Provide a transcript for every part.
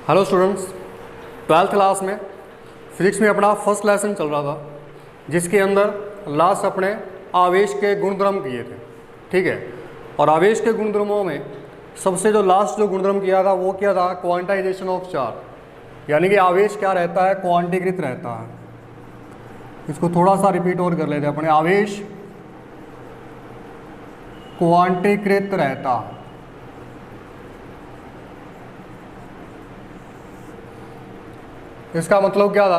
Hello students, twelfth class में physics में अपना फर्स्ट लेसन चल रहा था, जिसके अंदर लास्ट अपने आवेश के गुणधर्म किए थे। ठीक है, और आवेश के गुणधर्मों में सबसे जो लास्ट जो गुणधर्म किया था वो क्या था? क्वांटाइजेशन ऑफ चार्ज, यानी कि आवेश क्या रहता है? क्वांटीकृत रहता है। इसको थोड़ा सा रिपीट और कर लेते हैं अपने, आवेश क्वांटीकृत रहता है। इसका मतलब क्या था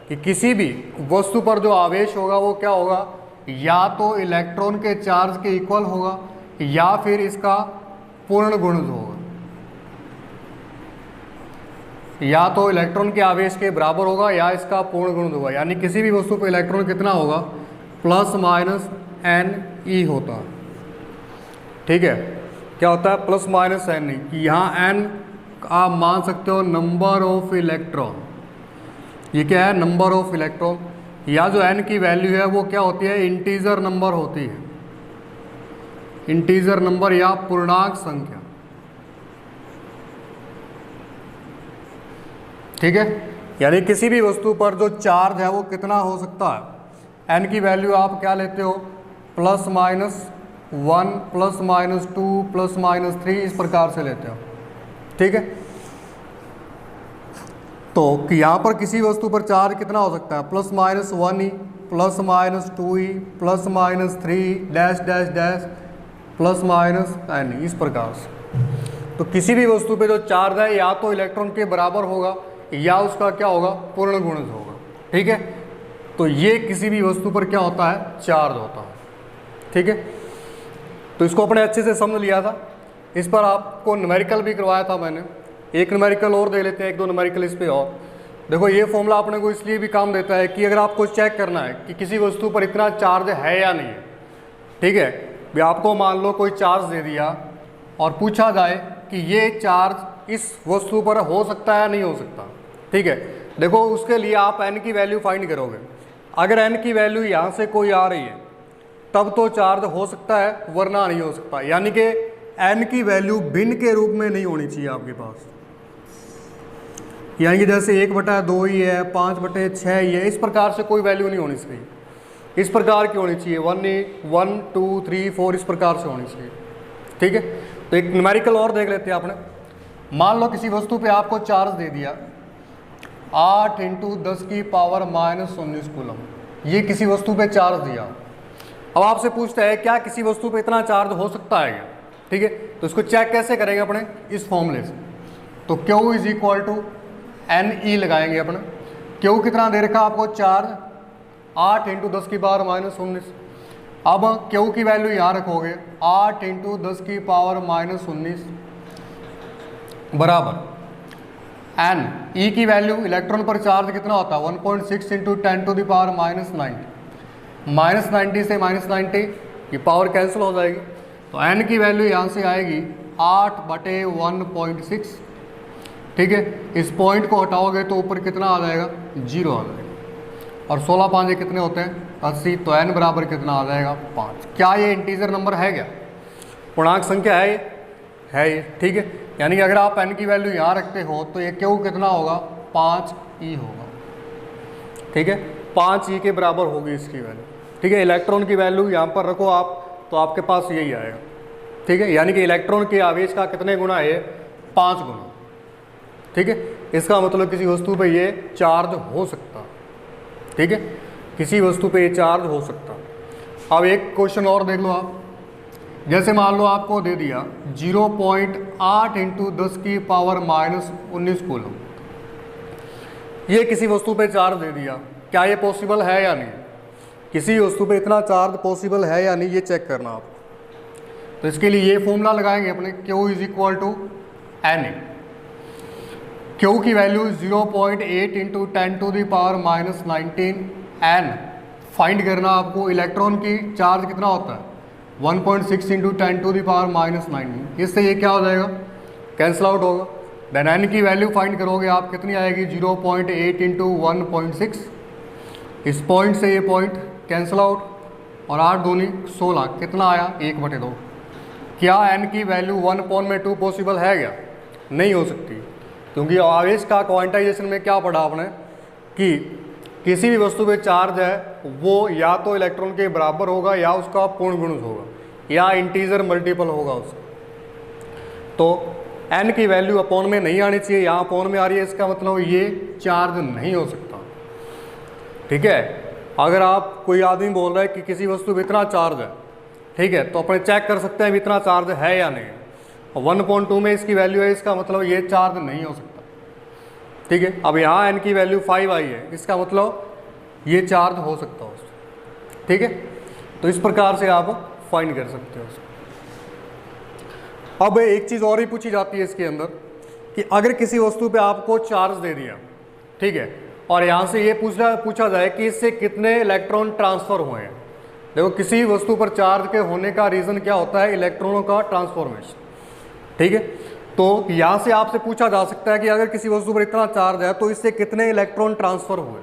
कि किसी भी वस्तु पर जो आवेश होगा वो क्या होगा? या तो इलेक्ट्रॉन के चार्ज के इक्वल होगा या फिर इसका पूर्ण गुणज होगा। या तो इलेक्ट्रॉन के आवेश के बराबर होगा या इसका पूर्ण गुणज होगा, यानी किसी भी वस्तु पर इलेक्ट्रॉन कितना होगा? प्लस माइनस एन ई होता है। ठीक है, क्या होता है? Plus minus n e. यहाँ एन आप मान सकते हो नंबर ऑफ इलेक्ट्रॉन। ये क्या है? Number of electron. या जो n की वैल्यू है वो क्या होती है? इंटीजर नंबर होती है, इंटीजर नंबर या पूर्णांक संख्या। ठीक है, यानी किसी भी वस्तु पर जो चार्ज है वो कितना हो सकता है? n की वैल्यू आप क्या लेते हो? Plus minus 1 plus minus 2 plus minus 3 इस प्रकार से लेते हो। ठीक है, तो कि यहाँ पर किसी वस्तु पर चार्ज कितना हो सकता है? Plus minus 1 e plus minus 2 e plus minus 3 dash dash dash plus minus n, इस प्रकार से। तो किसी भी वस्तु पे जो चार्ज है या तो इलेक्ट्रॉन के बराबर होगा या उसका क्या होगा? पूर्ण गुणज होगा। ठीक है, तो ये किसी भी वस्तु पर क्या होता है? चार्ज होता है। ठीक है, तो इसको अपने अच्छे से समझ लिया था। इस पर आपको न्यूमेरिकल भी करवाया था मैंने। एक न्यूमेरिकल और देख लेते हैं, एक दो न्यूमेरिकल इस पे और। देखो, ये फॉर्मूला अपने को इसलिए भी काम देता है कि अगर आपको चेक करना है कि किसी वस्तु पर इतना चार्ज है या नहीं है। ठीक है, भी आपको मान लो कोई चार्ज दे दिया और पूछा जाए कि ये चार्ज इस वस्तु पर हो सकता है या नहीं हो सकता। ठीक है, देखो उसके लिए आप n की वैल्यू फाइंड करोगे। अगर n की वैल्यू यहाँ से कोई आ रही है तब तो चार्ज हो सकता है, वरना नहीं हो सकता। यानी कि n की वैल्यू भिन्न के रूप में नहीं होनी चाहिए आपके पास, यानी कि जैसे 1/2 ही है, 5/6 ही है, इस प्रकार से कोई वैल्यू नहीं होनी चाहिए। इस प्रकार की होनी चाहिए 1 2 3 4 इस प्रकार से होनी चाहिए। ठीक है, तो एक न्यूमेरिकल और देख लेते हैं आपने। मान लो किसी वस्तु पे आपको चार्ज दे दिया 8 × 10⁻⁻19 कूलम। ये किसी वस्तु पे चार्ज दिया। अब आपसे पूछता है क्या किसी वस्तु पे इतना चार्ज हो सकता है क्या? ठीक है, तो इसको चेक कैसे करेंगे अपने? इस फॉर्मूले से। तो Q = NE लगाएंगे अपने। Q कितना दे रखा आपको? चार्ज 8 × 10⁻⁻19। अब Q की वैल्यू यहाँ रखोगे 8 × 10⁻⁻19 बराबर N। E की वैल्यू, इलेक्ट्रॉन पर चार्ज कितना होता है? 1.6 × 10⁻⁻90। -90 से -90 ये पावर कैंसिल हो जाएगी, तो n की वैल्यू यहाँ से आएगी 8/1.6। ठीक है, इस पॉइंट को हटाओगे तो ऊपर कितना आ जाएगा? 0 आ जाएगा। और 16 5 कितने होते हैं? 80। तो n बराबर कितना आ जाएगा? 5। क्या ये इंटीजर नंबर है? क्या पूर्णांक संख्या है? है ये। ठीक है, यानी कि अगर आप n की वैल्यू यहाँ रखते हो तो ये Q कितना होगा? 5e होगा। ठीक है, 5e के बराबर होगी इसकी वैल्यू। ठीक है, इलेक्ट्रॉन की वैल्यू यहाँ पर रखो आप तो आपके पास यही आएगा। ठीक है, यानी कि इलेक्ट्रॉन के आवेश का कितने गुना है? 5 गुना। ठीक है, इसका मतलब किसी वस्तु पे ये चार्ज हो सकता। ठीक है, किसी वस्तु पे ये चार्ज हो सकता। अब एक क्वेश्चन और देख लो आप। जैसे मान लो आपको दे दिया 0.8 × 10⁻⁻19 कूलम। ये किसी वस्तु पे चार्ज दे दिया, क्या ये पॉसिबल है या नहीं? किसी वस्तु पे इतना चार्ज पॉसिबल है या नहीं, ये चेक करना आप। तो इसके लिए ये फॉर्मूला लगाएंगे अपने, Q = NE। Q की वैल्यू 0.8 × 10⁻⁻19 N। फाइंड करना आपको। इलेक्ट्रॉन की चार्ज कितना होता है? 1.6 × 10⁻⁻19। इससे ये क्या हो जाएगा? कैंसिल आउट होगा। देन N की वैल्यू फाइंड करोगे आप, कितनी आएगी? 0.8 × 1.6। इस पॉइंट से ये पॉइंट कैंसिल आउट, और 8 दूनी 16 कितना आया? 1/2। क्या n की वैल्यू 1/2 पॉसिबल है क्या? नहीं हो सकती। क्योंकि आवेश का क्वांटाइजेशन में क्या पढ़ा आपने कि किसी भी वस्तु पे चार्ज है वो या तो इलेक्ट्रॉन के बराबर होगा या उसका पूर्ण गुणज होगा या इंटीजर मल्टीपल होगा उसका। तो n की वैल्यू अपॉन में नहीं आनी चाहिए, यहाँ अपॉन में आ रही है, इसका मतलब ये चार्ज नहीं हो सकता। ठीक है, अगर आप कोई आदमी बोल रहा है कि किसी वस्तु पे इतना चार्ज है, ठीक है, तो अपने चेक कर सकते हैं इतना चार्ज है या नहीं। 1.2 में इसकी वैल्यू है, इसका मतलब ये चार्ज नहीं हो सकता। ठीक है, अब यहाँ n की वैल्यू 5 आई है, इसका मतलब ये चार्ज हो सकता है उसको। ठीक है, तो इस प्रकार से आप फाइंड कर सकते हो उसको। अब एक चीज़ और ही पूछी जाती है इसके अंदर कि अगर किसी वस्तु पे आपको चार्ज दे दिया, ठीक है, और यहाँ से ये पूछा जाए कि इससे कितने इलेक्ट्रॉन ट्रांसफ़र हुए हैं। देखो, किसी वस्तु पर चार्ज के होने का रीज़न क्या होता है? इलेक्ट्रॉनों का ट्रांसफॉर्मेशन। ठीक है, तो यहाँ से आपसे पूछा जा सकता है कि अगर किसी वस्तु पर इतना चार्ज है तो इससे कितने इलेक्ट्रॉन ट्रांसफ़र हुए।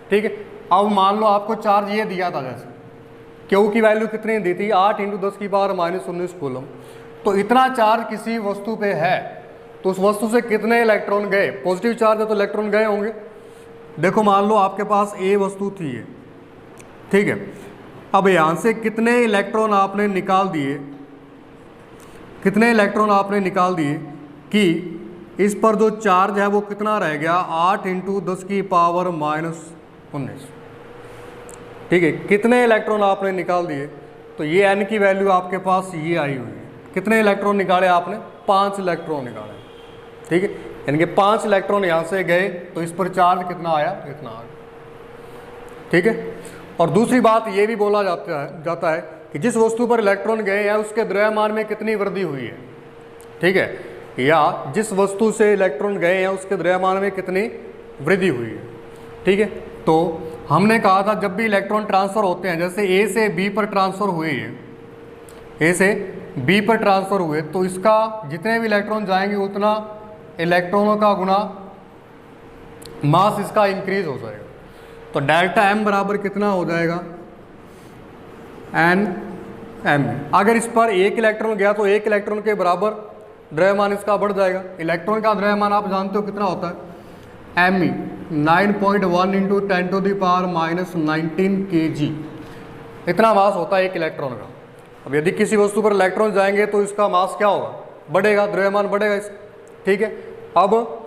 ठीक है, अब मान लो आपको चार्ज ये दिया था, जैसे क्यू की वैल्यू कितनी दी थी? 8 × 10⁻⁻19 कूलम। तो इतना चार्ज किसी वस्तु पे है तो उस वस्तु से कितने इलेक्ट्रॉन गए? पॉजिटिव चार्ज है तो इलेक्ट्रॉन गए होंगे। देखो, मान लो आपके पास ए वस्तु थी ये, ठीक है, अब यहाँ से कितने इलेक्ट्रॉन आपने निकाल दिए, कितने इलेक्ट्रॉन आपने निकाल दिए कि इस पर जो चार्ज है वो कितना रह गया? 8 × 10⁻⁻19। ठीक है, कितने इलेक्ट्रॉन आपने निकाल दिए? तो ये n की वैल्यू आपके पास ये आई हुई है। कितने इलेक्ट्रॉन निकाले आपने? 5 इलेक्ट्रॉन निकाले। ठीक है, यानी कि 5 इलेक्ट्रॉन यहाँ से गए तो इस पर चार्ज कितना आया? इतना आ गया। ठीक है, और दूसरी बात ये भी बोला जाता है कि जिस वस्तु पर इलेक्ट्रॉन गए हैं उसके द्रव्यमान में कितनी वृद्धि हुई है। ठीक है, या जिस वस्तु से इलेक्ट्रॉन गए हैं उसके द्रव्यमान में कितनी वृद्धि हुई है। ठीक है, तो हमने कहा था जब भी इलेक्ट्रॉन ट्रांसफ़र होते हैं, जैसे ए से बी पर ट्रांसफ़र हुए हैं, ए से बी पर ट्रांसफ़र हुए, तो इसका जितने भी इलेक्ट्रॉन जाएंगे उतना इलेक्ट्रॉनों का गुना मास इसका इंक्रीज हो जाएगा। तो डेल्टा एम बराबर कितना हो जाएगा? N m. अगर इस पर एक इलेक्ट्रॉन गया तो एक इलेक्ट्रॉन के बराबर द्रव्यमान इसका बढ़ जाएगा। इलेक्ट्रॉन का द्रव्यमान आप जानते हो कितना होता है? एम ई 9.1 × 10⁻⁻19 kg, इतना मास होता है एक इलेक्ट्रॉन का। अब यदि किसी वस्तु पर इलेक्ट्रॉन जाएंगे तो इसका मास क्या होगा? बढ़ेगा, द्रव्यमान बढ़ेगा इस। ठीक है, अब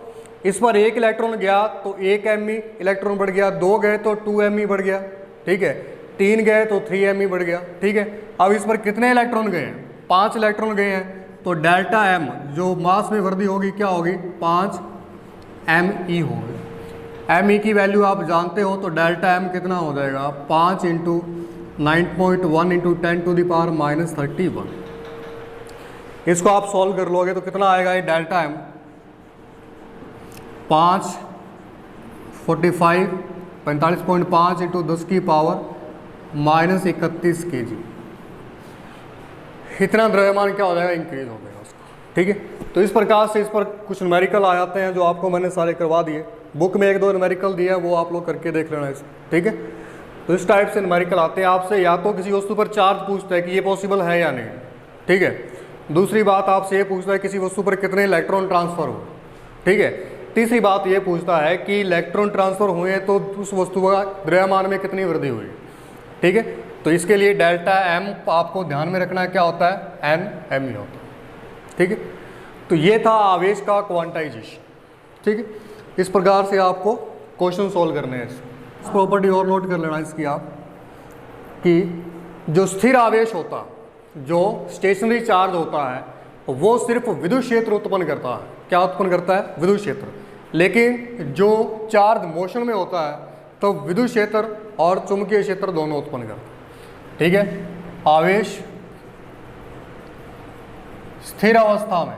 इस पर एक इलेक्ट्रॉन गया तो 1 me इलेक्ट्रॉन बढ़ गया, 2 गए तो 2 me बढ़ गया। ठीक है, 3 गए तो 3 me बढ़ गया। ठीक है, अब इस पर कितने इलेक्ट्रॉन गए हैं? 5 इलेक्ट्रॉन गए हैं, तो डेल्टा एम जो मास में वृद्धि होगी क्या होगी? 5 me होगी। me की वैल्यू आप जानते हो, तो डेल्टा एम कितना हो जाएगा? 5 × 9.1 × 10⁻⁻31। इसको आप सॉल्व कर लोगे तो कितना आएगा ये डेल्टा एम? 45.5 × 10⁻31 kg। इतना द्रव्यमान क्या हो जाएगा? इंक्रीज हो जाएगा उसको। ठीक है, तो इस प्रकार से इस पर कुछ न्यूमेरिकल आ जाते हैं जो आपको मैंने सारे करवा दिए। बुक में 1-2 न्यूमेरिकल दिए हैं, वो आप लोग करके देख लेना इसको। ठीक है, तो इस टाइप से न्यूमेरिकल आते हैं आपसे, या तो किसी वस्तु पर चार्ज पूछता है कि ये पॉसिबल है या नहीं। ठीक है, दूसरी बात आपसे ये पूछता है किसी वस्तु पर कितने इलेक्ट्रॉन ट्रांसफ़र हो। ठीक है, तीसरी बात ये पूछता है कि इलेक्ट्रॉन ट्रांसफ़र हुए हैं तो उस वस्तु का द्रव्यमान में कितनी वृद्धि हुई। ठीक है, तो इसके लिए डेल्टा एम आपको ध्यान में रखना है क्या होता है? एन एम ई होता है। ठीक है, तो ये था आवेश का क्वांटाइजेशन। ठीक है, इस प्रकार से आपको क्वेश्चन सोल्व करने हैं। इस प्रॉपर्टी और नोट कर लेना इसकी आप कि जो स्थिर आवेश होता है, जो स्टेशनरी चार्ज होता है, वो सिर्फ विद्युत क्षेत्र उत्पन्न करता है। क्या उत्पन्न करता है? विद्युत क्षेत्र। लेकिन जो चार्ज मोशन में होता है तो विद्युत क्षेत्र और चुंबकीय क्षेत्र दोनों उत्पन्न करता है। ठीक है, आवेश स्थिर अवस्था में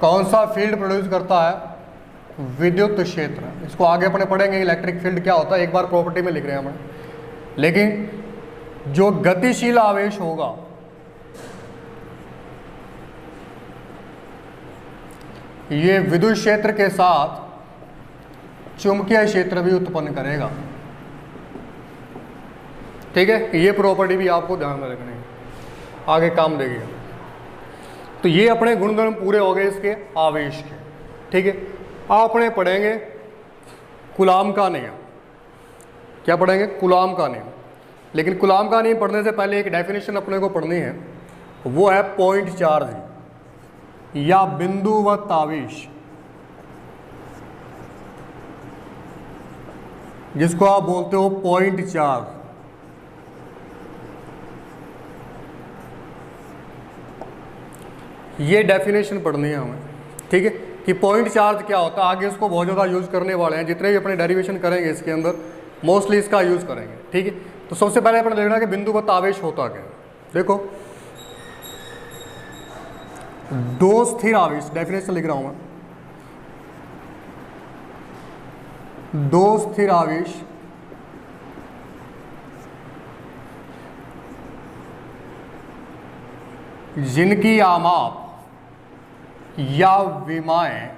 कौन सा फील्ड प्रोड्यूस करता है? विद्युत क्षेत्र। इसको आगे अपने पढ़ेंगे इलेक्ट्रिक फील्ड क्या होता है, एक बार प्रॉपर्टी में लिख रहे हैं हम। लेकिन जो गतिशील आवेश होगा ये विद्युत क्षेत्र के साथ चुंबकीय क्षेत्र भी उत्पन्न करेगा। ठीक है, ये प्रॉपर्टी भी आपको ध्यान में रखनी है, आगे काम देगी। तो ये अपने गुणधर्म पूरे हो गए इसके आवेश के। ठीक है, आप अपने पढ़ेंगे कूलाम का नियम। क्या पढ़ेंगे? कूलाम का नियम। लेकिन कूलाम का नियम पढ़ने से पहले एक डेफिनेशन अपने को पढ़नी है, वो है पॉइंट चार्ज या बिंदुवत आवेश, जिसको आप बोलते हो पॉइंट चार्ज। ये डेफिनेशन पढ़नी है हमें। ठीक है, कि पॉइंट चार्ज क्या होता है। आगे इसको बहुत ज़्यादा यूज़ करने वाले हैं, जितने भी अपने डेरिवेशन करेंगे इसके अंदर मोस्टली इसका यूज़ करेंगे। ठीक है, तो सबसे पहले अपने देखना कि बिंदुवत आवेश होता क्या है। देखो, दो स्थिर आवेश, डेफिनेशन लिख रहा हूं मैं, दो स्थिर आवेश जिनकी आमाप या विमाएं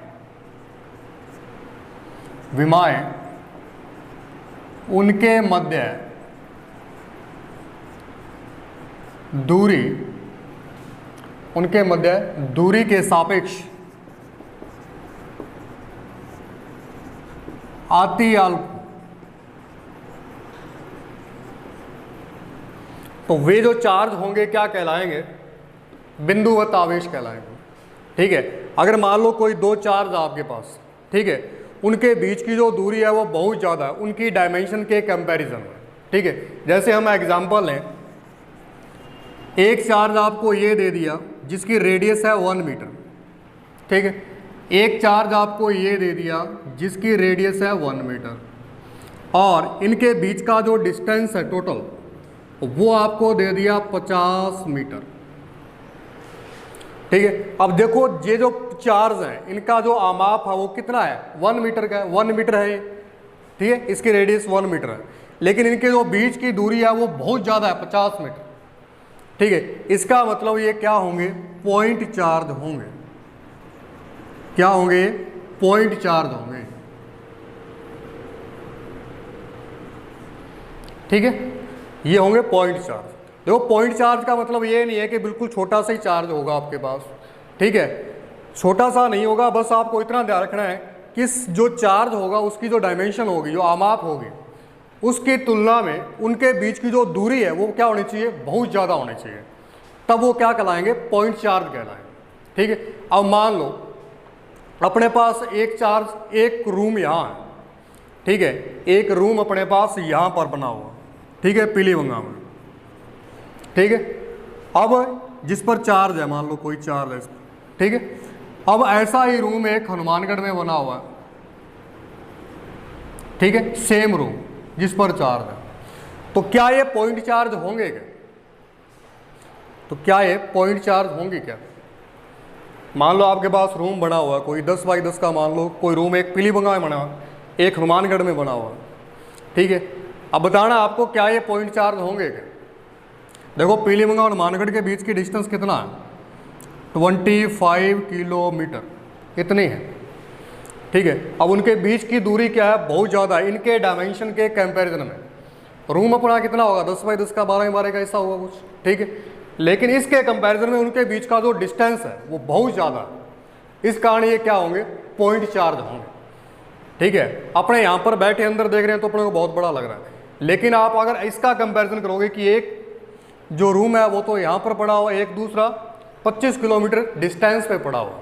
उनके मध्य दूरी के सापेक्ष अति अल्प, तो वे जो चार्ज होंगे क्या कहलाएंगे? बिंदुवत आवेश कहलाएंगे। ठीक है, अगर मान लो कोई दो चार्ज आपके पास, ठीक है, उनके बीच की जो दूरी है वो बहुत ज़्यादा है उनकी डायमेंशन के कंपैरिजन में। ठीक है, जैसे हम एग्जांपल लें, एक चार्ज आपको ये दे दिया जिसकी रेडियस है 1 मीटर। ठीक है, एक चार्ज आपको ये दे दिया जिसकी रेडियस है 1 मीटर, और इनके बीच का जो डिस्टेंस है टोटल वो आपको दे दिया 50 मीटर। ठीक है, अब देखो ये जो चार्ज है इनका जो आमाप है वो कितना है? 1 मीटर का है, 1 मीटर है ये। ठीक है, इसकी रेडियस 1 मीटर है, लेकिन इनके जो बीच की दूरी है वो बहुत ज़्यादा है, 50 मीटर। ठीक है, इसका मतलब ये क्या होंगे? पॉइंट चार्ज होंगे। क्या होंगे? पॉइंट चार्ज होंगे। ठीक है, ये होंगे पॉइंट चार्ज। देखो, पॉइंट चार्ज का मतलब ये नहीं है कि बिल्कुल छोटा सा ही चार्ज होगा आपके पास। ठीक है, छोटा सा नहीं होगा, बस आपको इतना ध्यान रखना है कि जो चार्ज होगा उसकी जो डायमेंशन होगी, जो आमाप होगी, उसकी तुलना में उनके बीच की जो दूरी है वो क्या होनी चाहिए? बहुत ज़्यादा होनी चाहिए। तब वो क्या कहलाएंगे? पॉइंट चार्ज कहलाएंगे। ठीक है, अब मान लो अपने पास एक चार्ज, एक रूम यहाँ है। ठीक है, एक रूम अपने पास यहाँ पर बना हुआ, ठीक है, पीलीभंगा में। ठीक है, अब जिस पर चार्ज है, मान लो कोई चार्ज है इस पर। ठीक है, अब ऐसा ही रूम एक हनुमानगढ़ में बना हुआ है। ठीक है, सेम रूम जिस पर चार्ज है, तो क्या ये पॉइंट चार्ज होंगे क्या? तो क्या ये पॉइंट चार्ज होंगे क्या? मान लो आपके पास रूम बना हुआ है कोई 10 बाई 10 का, मान लो कोई रूम एक पीलीभंगा में बना हुआ, एक हनुमानगढ़ में बना हुआ। ठीक है, अब बताना आपको क्या ये पॉइंट चार्ज होंगे क्या? देखो, पीलीभंगा और हनुमानगढ़ के बीच की डिस्टेंस कितना है? 25 किलोमीटर, इतनी है। ठीक है, अब उनके बीच की दूरी क्या है? बहुत ज़्यादा है इनके डायमेंशन के कंपैरिजन में। रूम अपना कितना होगा? 10 बाई 10 का, 12 बाई 12 का, ऐसा होगा कुछ। ठीक है, लेकिन इसके कंपैरिजन में उनके बीच का जो डिस्टेंस है वो बहुत ज़्यादा है। इस कारण ये क्या होंगे? पॉइंट चार्ज होंगे। ठीक है, अपने यहाँ पर बैठे अंदर देख रहे हैं तो अपने को बहुत बड़ा लग रहा है, लेकिन आप अगर इसका कंपैरिजन करोगे कि एक जो रूम है वो तो यहाँ पर पड़ा हुआ, एक दूसरा 25 किलोमीटर डिस्टेंस पे पड़ा हुआ,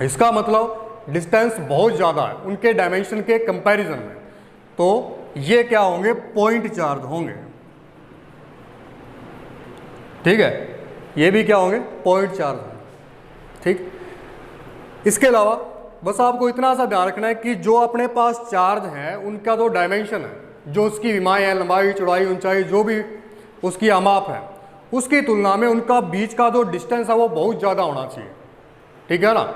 इसका मतलब डिस्टेंस बहुत ज़्यादा है उनके डायमेंशन के कंपैरिजन में। तो ये क्या होंगे? पॉइंट चार्ज होंगे। ठीक है, ये भी क्या होंगे? पॉइंट चार्ज होंगे। ठीक, इसके अलावा बस आपको इतना सा ध्यान रखना है कि जो अपने पास चार्ज है उनका जो डायमेंशन है, जो उसकी विमाएँ हैं, लंबाई, चौड़ाई, ऊंचाई, जो भी उसकी आमाप है, उसकी तुलना में उनका बीच का जो डिस्टेंस है वो बहुत ज़्यादा होना चाहिए। ठीक है ना,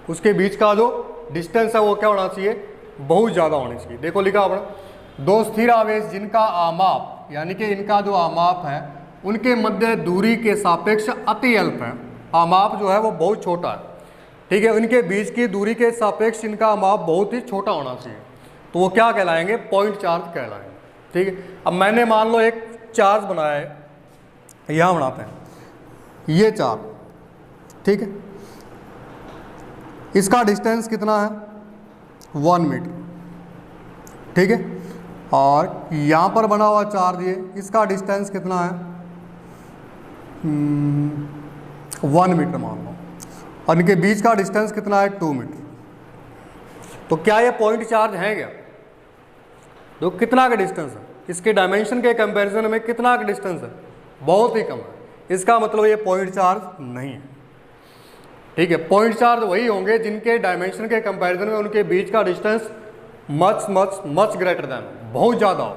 उसके बीच का जो डिस्टेंस है वो क्या होना चाहिए? बहुत ज़्यादा होनी चाहिए। देखो लिखा आपने, दो स्थिर आवेश जिनका आमाप, यानी कि इनका जो आमाप है उनके मध्य दूरी के सापेक्ष अति अल्प है। आमाप जो है वो बहुत छोटा है। ठीक है, उनके बीच की दूरी के सापेक्ष इनका आमाप बहुत ही छोटा होना चाहिए, तो वो क्या कहलाएंगे? पॉइंट चार्ज कहलाएंगे। ठीक है, अब मैंने मान लो एक चार्ज बनाया है, यहाँ बनाते हैं, ये चार्ज, ठीक है। इसका डिस्टेंस कितना है 1 मीटर, ठीक है। और यहाँ पर बना हुआ चार्ज ये, इसका डिस्टेंस कितना है 1 मीटर मान लो, और इनके बीच का डिस्टेंस कितना है 2 मीटर। तो क्या ये पॉइंट चार्ज है क्या? तो कितना का डिस्टेंस है, इसके डायमेंशन के कंपैरिजन में कितना का डिस्टेंस है, बहुत ही कम है। इसका मतलब ये पॉइंट चार्ज नहीं है, ठीक है। पॉइंट चार्ज वही होंगे जिनके डायमेंशन के कंपैरिजन में उनके बीच का distance much much much greater than, बहुत ज़्यादा हो,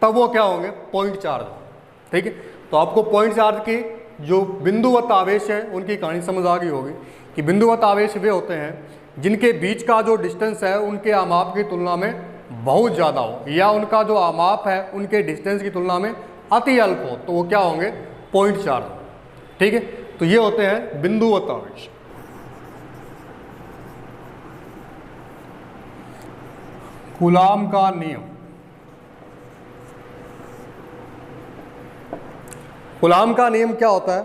तब वो क्या होंगे, पॉइंट चार्ज, ठीक है। तो आपको पॉइंट चार्ज की जो बिंदुवत आवेश है उनकी कहानी समझ आ गई होगी कि बिंदुवत आवेश वे होते हैं जिनके बीच का जो डिस्टेंस है उनके आमाप की तुलना में बहुत ज़्यादा हो, या उनका जो आमाप है उनके डिस्टेंस की तुलना में अति अल्प हो, तो वो क्या होंगे, पॉइंट चार्ज, ठीक है। तो ये होते हैं बिंदुवत आवेश। कूलाम का नियम, कूलाम का नियम क्या होता है?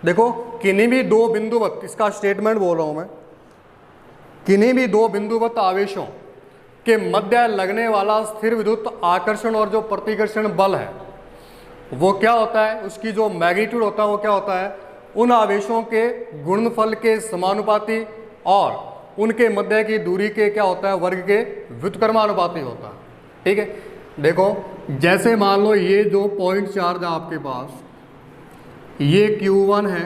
देखो, किन्हीं भी दो बिंदुवत, इसका स्टेटमेंट बोल रहा हूं मैं, किन्हीं भी दो बिंदुवत आवेशों के मध्य लगने वाला स्थिर विद्युत आकर्षण और जो प्रतिकर्षण बल है वो क्या होता है, उसकी जो मैग्नीट्यूड होता है वो क्या होता है, उन आवेशों के गुणनफल के समानुपाती और उनके मध्य की दूरी के क्या होता है, वर्ग के व्युत्क्रमानुपाती होता है, ठीक है। देखो, जैसे मान लो ये जो पॉइंट चार्ज है आपके पास, ये Q1 है,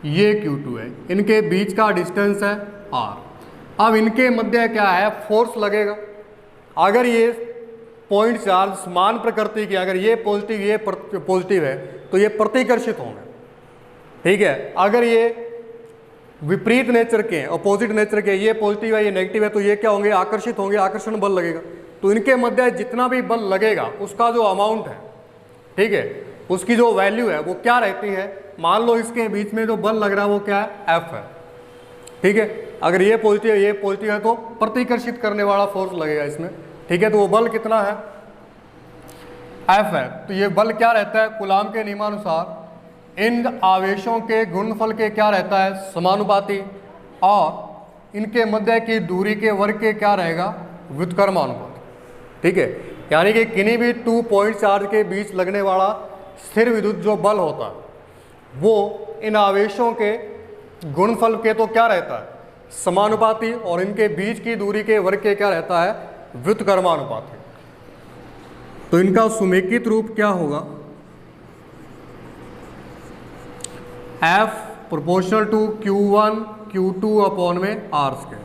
ये Q2 है, इनके बीच का डिस्टेंस है R। अब इनके मध्य क्या है, फोर्स लगेगा। अगर ये पॉइंट चार्ज समान प्रकृति की, अगर ये पॉजिटिव है तो ये प्रतिकर्षित होंगे, ठीक है। अगर ये विपरीत नेचर के, अपोजिट नेचर के, ये पॉजिटिव है ये नेगेटिव है, तो ये क्या होंगे, आकर्षित होंगे, आकर्षण बल लगेगा। तो इनके मध्य जितना भी बल लगेगा उसका जो अमाउंट है, ठीक है, उसकी जो वैल्यू है वो क्या रहती है, मान लो इसके बीच में जो बल लग रहा है वो क्या है, F है, ठीक है। अगर ये पॉजिटिव है तो प्रतिकर्षित करने वाला फोर्स लगेगा इसमें, ठीक है। तो वो बल कितना है, F है। तो ये बल क्या रहता है, कूलाम के नियमानुसार इन आवेशों के गुणनफल के क्या रहता है, समानुपाती, और इनके मध्य की दूरी के वर्ग के क्या रहेगा, व्युत्क्रमानुपाती, ठीक है। यानी कि किन्हीं भी 2 पॉइंट चार्ज के बीच लगने वाला स्थिर विद्युत जो बल होता है वो इन आवेशों के गुणनफल के तो क्या रहता है, समानुपाती, और इनके बीच की दूरी के वर्ग के क्या रहता है, व्युत्क्रमानुपाती। तो इनका सुमेकित रूप क्या होगा, F proportional to Q1 Q2 upon में R square.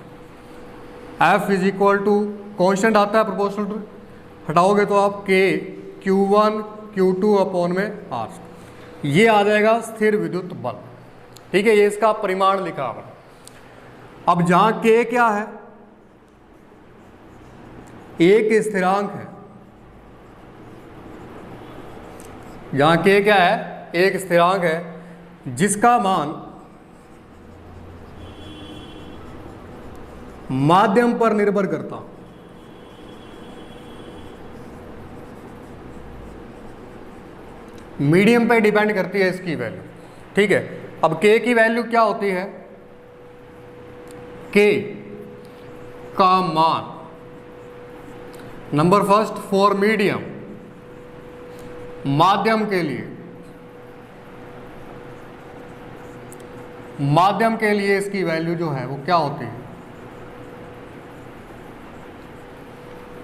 F is equal to constant आता है प्रोपोर्शनल टू, हटाओगे तो आप K Q1 Q2 अपॉन में R स्क्वायर, ये आ जाएगा स्थिर विद्युत बल, ठीक है। ये इसका परिमाण लिखा हुआ। अब जहां K क्या है, एक स्थिरांक है, जहां K क्या है, एक स्थिरांक है जिसका मान माध्यम पर निर्भर करता, मीडियम पे डिपेंड करती है इसकी वैल्यू, ठीक है। अब K की वैल्यू क्या होती है, K का मान नंबर फर्स्ट फॉर मीडियम, माध्यम के लिए, माध्यम के लिए इसकी वैल्यू जो है वो क्या होती है,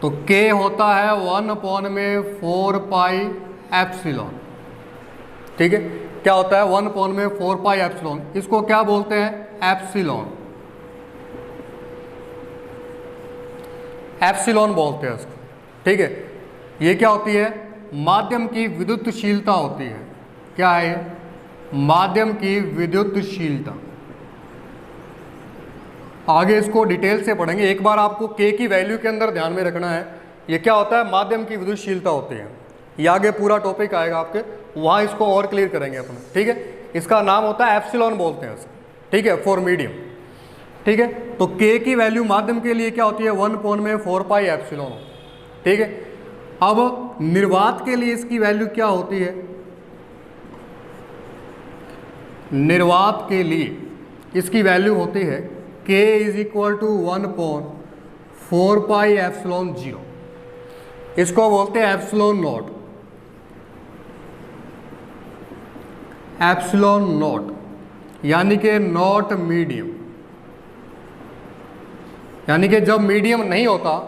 तो K होता है 1/4 पाई एप्सिलॉन, ठीक है। क्या होता है 1/4 पाई एप्सिलॉन, इसको क्या बोलते हैं, एप्सिलॉन, एप्सिलॉन बोलते हैं इसको, ठीक है। ये क्या होती है, माध्यम की विद्युतशीलता होती है, क्या है ये, माध्यम की विद्युतशीलता। आगे इसको डिटेल से पढ़ेंगे, एक बार आपको K की वैल्यू के अंदर ध्यान में रखना है, ये क्या होता है, माध्यम की विद्युतशीलता होती है। ये आगे पूरा टॉपिक आएगा आपके, वहाँ इसको और क्लियर करेंगे अपने, ठीक है। इसका नाम होता है एप्सिलॉन बोलते हैं इसको, ठीक है, फॉर मीडियम, ठीक है। तो K की वैल्यू माध्यम के लिए क्या होती है, 1/4 पाई एप्सिलॉन, ठीक है। अब निर्वात के लिए इसकी वैल्यू क्या होती है, निर्वात के लिए इसकी वैल्यू होती है k इज इक्वल टू 1/4πε0। इसको बोलते हैं एप्सिलॉन नॉट। एप्सिलॉन नॉट यानी कि नॉट मीडियम, यानी कि जब मीडियम नहीं होता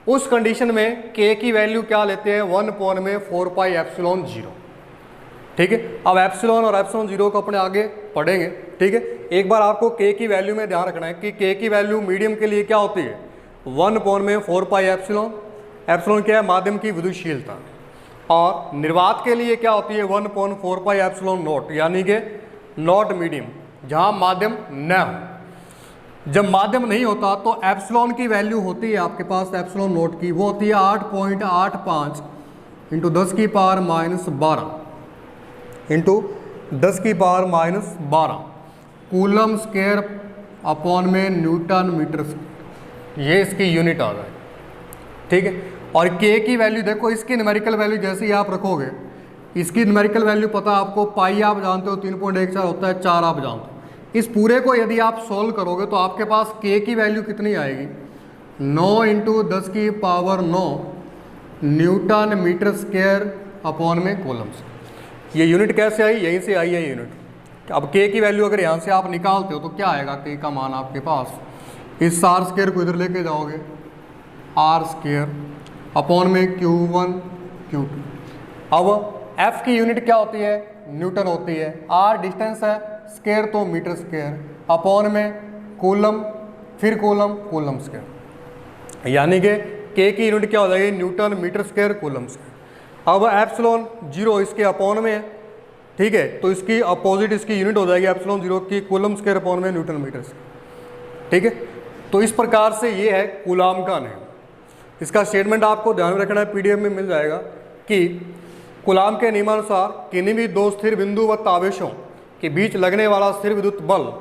उस कंडीशन में k की वैल्यू क्या लेते हैं 1/4πε0। ठीक है, अब एप्सिलॉन और एप्सिलॉन जीरो को अपने आगे पढ़ेंगे। ठीक है, एक बार आपको k की वैल्यू में ध्यान रखना है कि k की वैल्यू मीडियम के लिए क्या होती है 1/4πε। एप्सिलॉन क्या है, माध्यम की विद्युतशीलता। और निर्वात के लिए क्या होती है 1/4πε0, यानी कि नॉट मीडियम, जहां माध्यम न हो। जब माध्यम नहीं होता तो एप्सिलॉन की वैल्यू होती है आपके पास एप्सिलॉन नॉट की, वो होती है 8.85 इंटू 10 की पावर -12 इंटू 10 की पावर -12 कूलम स्क्वायर अपॉन में न्यूटन मीटर स्क्वायर, ये इसकी यूनिट आ जाए। ठीक है, और k की वैल्यू देखो, इसकी न्यूमेरिकल वैल्यू जैसे ही आप रखोगे, इसकी न्यूमेरिकल वैल्यू पता है आपको, पाई आप जानते हो 3.14 होता है, 4 आप जानते हो। इस पूरे को यदि आप सोल्व करोगे तो आपके पास k की वैल्यू कितनी आएगी 9 इंटू 10 की power 9 newton metre square upon में कूलम्स। ये यूनिट कैसे आई, यहीं से आई है यूनिट। अब k की वैल्यू अगर यहाँ से आप निकालते हो तो क्या आएगा k का मान आपके पास, इस r स्क्वायर को इधर लेके जाओगे r स्क्वायर अपॉन में Q1 Q2। अब f की यूनिट क्या होती है, न्यूटन होती है, r डिस्टेंस है, स्क्वायर तो मीटर स्क्वायर अपॉन में कूलम, फिर कूलम, कूलम स्क्वायर, यानी कि k की यूनिट क्या हो जाएगी newton metre square coulomb square. अब एप्सिलॉन जीरो इसके अपॉन में है। ठीक है, तो इसकी अपोजिट इसकी यूनिट हो जाएगी एप्सिलॉन जीरो की कूलम स्क्वायर अपॉन में न्यूटन मीटर स्क्वायर। ठीक है, तो इस प्रकार से ये है कूलाम का नियम। इसका स्टेटमेंट आपको ध्यान में रखना है, पीडीएफ में मिल जाएगा कि कूलाम के नियमानुसार किन्हीं भी दो स्थिर बिंदुवत आवेशों के बीच लगने वाला स्थिर विद्युत बल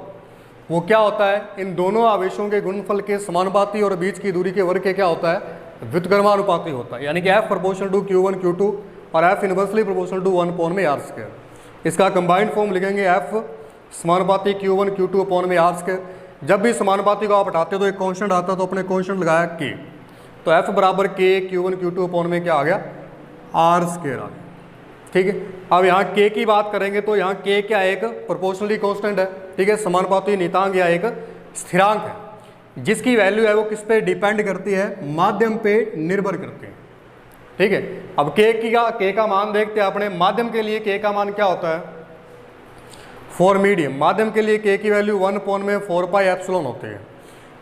वो क्या होता है, इन दोनों आवेशों के गुणनफल के समानुपाती और बीच की दूरी के वर्ग के क्या होता है व्युत्क्रमानुपाती होता है, यानी कि F proportional to Q1 Q2 और F inversely proportional to 1 upon में R स्क्वायर। इसका कंबाइंड फॉर्म लिखेंगे F समानुपाती Q1 Q2 अपॉन में R स्क्वायर। जब भी समानुपाती को आप हटाते हो तो एक कांस्टेंट आता है, तो अपने कांस्टेंट लगाया K, तो F बराबर K Q1 Q2 अपॉन में क्या आ गया R स्क्वायर आ गया। ठीक है, अब यहाँ K की बात करेंगे तो यहाँ K क्या है, एक प्रोपोर्शनली कांस्टेंट है। ठीक है, समानुपाती नियतांक या एक स्थिरांक है जिसकी वैल्यू है वो किस पे डिपेंड करती है, माध्यम पे निर्भर करती है। ठीक है, अब K का मान देखते हैं अपने। माध्यम के लिए K का मान क्या होता है, फॉर मीडियम माध्यम के लिए K की वैल्यू 1/4πε होती है,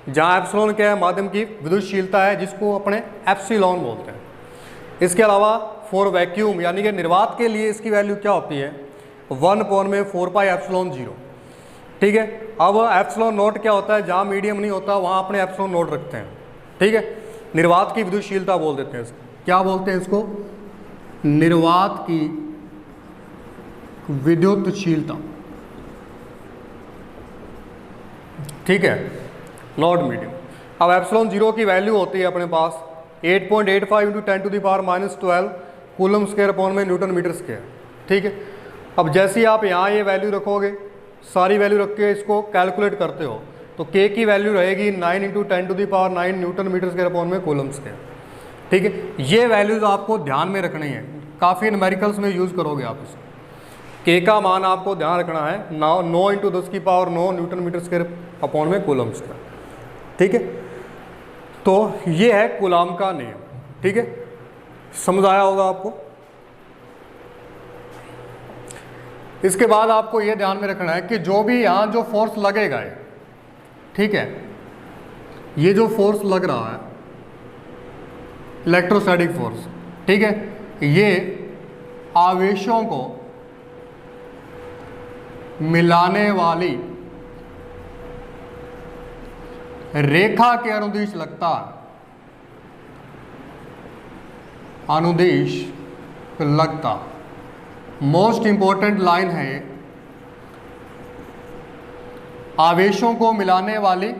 जहाँ एप्सिलॉन क्या है माध्यम की विद्युतशीलता है, जिसको अपने एप्सिलॉन बोलते हैं। इसके अलावा फॉर वैक्यूम यानी कि निर्वात के लिए इसकी वैल्यू क्या होती है 1/4πε0। ठीक है, अब एप्सिलॉन नॉट क्या होता है, जहाँ मीडियम नहीं होता वहाँ अपने एप्सिलॉन नॉट रखते हैं। ठीक है, निर्वात की विद्युतशीलता बोल देते हैं इसको, क्या बोलते हैं इसको, निर्वात की विद्युतशीलता। ठीक है, नॉट मीडियम। अब एप्सिलॉन जीरो की वैल्यू होती है अपने पास 8.85 into 10 to the power -12 coulomb square upon में न्यूटन मीटर स्क्वायर। ठीक है, अब जैसे ही आप यहाँ ये वैल्यू रखोगे, सारी वैल्यू रख के इसको कैलकुलेट करते हो तो K की वैल्यू रहेगी 9 into 10 to the power 9 newton metre square upon में कूलम स्क्वायर। ठीक है, ये वैल्यूज आपको ध्यान में रखनी है, काफ़ी न्यूमेरिकल्स में यूज़ करोगे आप इसको। K का मान आपको ध्यान रखना है 9 इंटू 10 की power 9 newton metre square upon में कूलम स्क्वायर। ठीक है, तो ये है कूलाम का नियम। ठीक है, समझ आया होगा आपको। इसके बाद आपको ये ध्यान में रखना है कि जो भी यहाँ जो फोर्स लगेगा है, ठीक है, ये जो फोर्स लग रहा है इलेक्ट्रोस्टैटिक फोर्स, ठीक है, ये आवेशों को मिलाने वाली रेखा के अनुदिश लगता है, अनुदिश लगता। मोस्ट इंपॉर्टेंट लाइन है ये, आवेशों को मिलाने वाली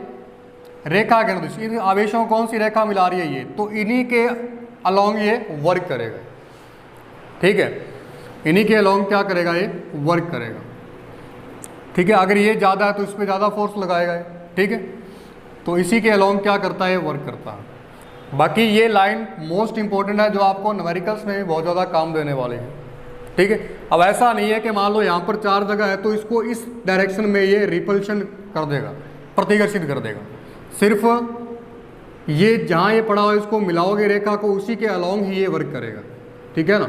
रेखा के अनुदिश। इन आवेशों को कौन सी रेखा मिला रही है ये, तो इन्हीं के अलोंग ये वर्क करेगा। ठीक है, इन्हीं के अलोंग क्या करेगा, ये वर्क करेगा। ठीक है। अगर ये ज़्यादा है तो इस पर ज़्यादा फोर्स लगाएगा ये, ठीक है। तो इसी के अलोंग क्या करता है, वर्क करता है। बाकी ये लाइन मोस्ट इंपॉर्टेंट है जो आपको न्यूमेरिकल्स में भी बहुत ज़्यादा काम देने वाली है, ठीक है। अब ऐसा नहीं है कि मान लो यहाँ पर 4 जगह है तो इसको इस डायरेक्शन में ये रिपल्शन कर देगा, प्रतिकर्षित कर देगा। सिर्फ ये जहाँ ये पड़ा हुआ है इसको मिलाओगे रेखा को, उसी के अलोंग ही ये वर्क करेगा, ठीक है ना।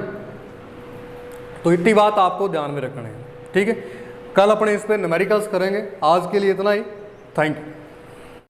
तो इतनी बात आपको ध्यान में रखनी है, ठीक है। कल अपने इस पर न्यूमेरिकल्स करेंगे। आज के लिए इतना ही। Thank you.